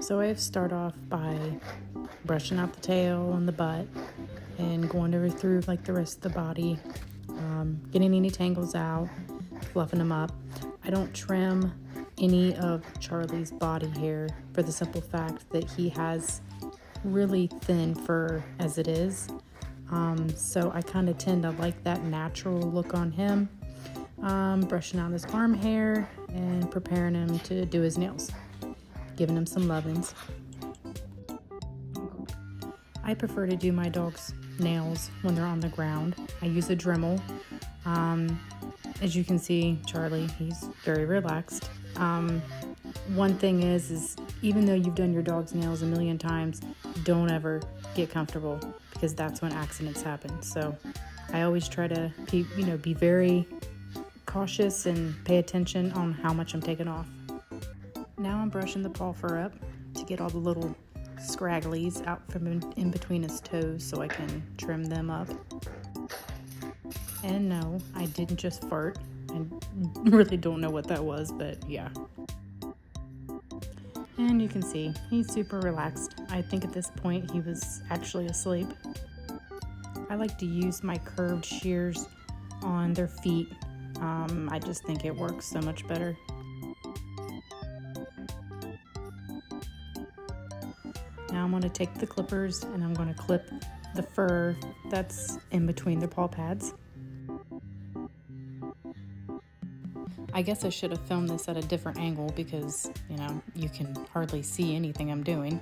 So I start off by brushing out the tail and the butt and going over through like the rest of the body, getting any tangles out, fluffing them up. I don't trim any of Charlie's body hair for the simple fact that he has really thin fur as it is. So I kind of tend to like that natural look on him. Brushing out his arm hair and preparing him to do his nails, giving him some lovin's. I prefer to do my dog's nails when they're on the ground. I use a Dremel. As you can see, Charlie, he's very relaxed. One thing is even though you've done your dog's nails a million times, don't ever get comfortable because that's when accidents happen. So I always try to be very cautious and pay attention on how much I'm taking off. Now I'm brushing the paw fur up to get all the little scragglies out from in between his toes so I can trim them up. And no, I didn't just fart. I really don't know what that was, but yeah. And you can see he's super relaxed. I think at this point he was actually asleep. I like to use my curved shears on their feet. I just think it works so much better. Now I'm going to take the clippers and I'm going to clip the fur that's in between their paw pads. I guess I should have filmed this at a different angle because, you can hardly see anything I'm doing.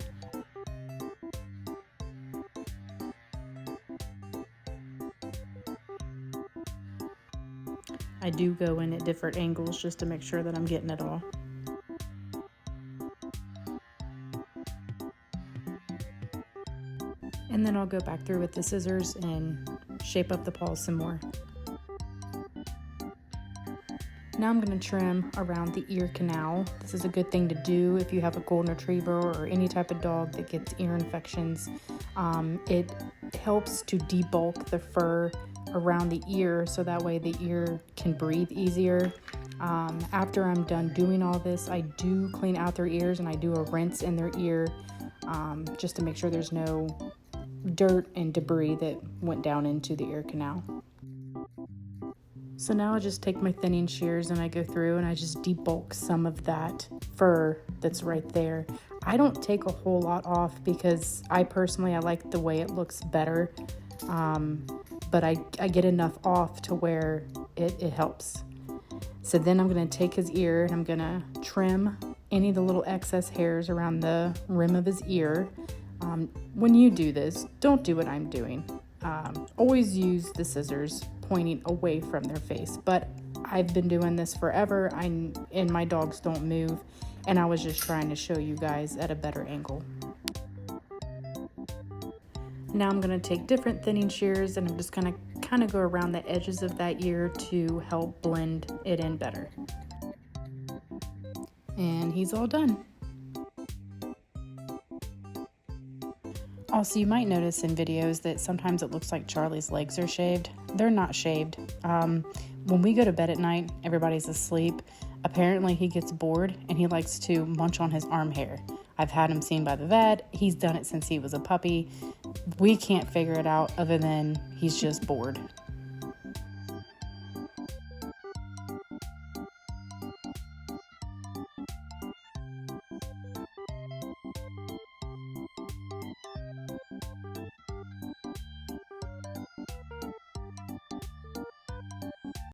I do go in at different angles just to make sure that I'm getting it all. And then I'll go back through with the scissors and shape up the paws some more. Now I'm going to trim around the ear canal. This is a good thing to do if you have a golden retriever or any type of dog that gets ear infections. It helps to debulk the fur around the ear so that way the ear can breathe easier. After I'm done doing all this, I do clean out their ears and I do a rinse in their ear just to make sure there's no dirt and debris that went down into the ear canal. So now I just take my thinning shears and I go through and I just debulk some of that fur that's right there. I don't take a whole lot off because I like the way it looks better. But I get enough off to where it helps. So then I'm going to take his ear and I'm going to trim any of the little excess hairs around the rim of his ear. When you do this, don't do what I'm doing. Always use the scissors pointing away from their face. But I've been doing this forever and my dogs don't move. And I was just trying to show you guys at a better angle. Now I'm going to take different thinning shears and I'm just going to kind of go around the edges of that ear to help blend it in better. And he's all done. Also, you might notice in videos that sometimes it looks like Charlie's legs are shaved. They're not shaved. When we go to bed at night, everybody's asleep. Apparently he gets bored and he likes to munch on his arm hair. I've had him seen by the vet. He's done it since he was a puppy. We can't figure it out other than he's just bored.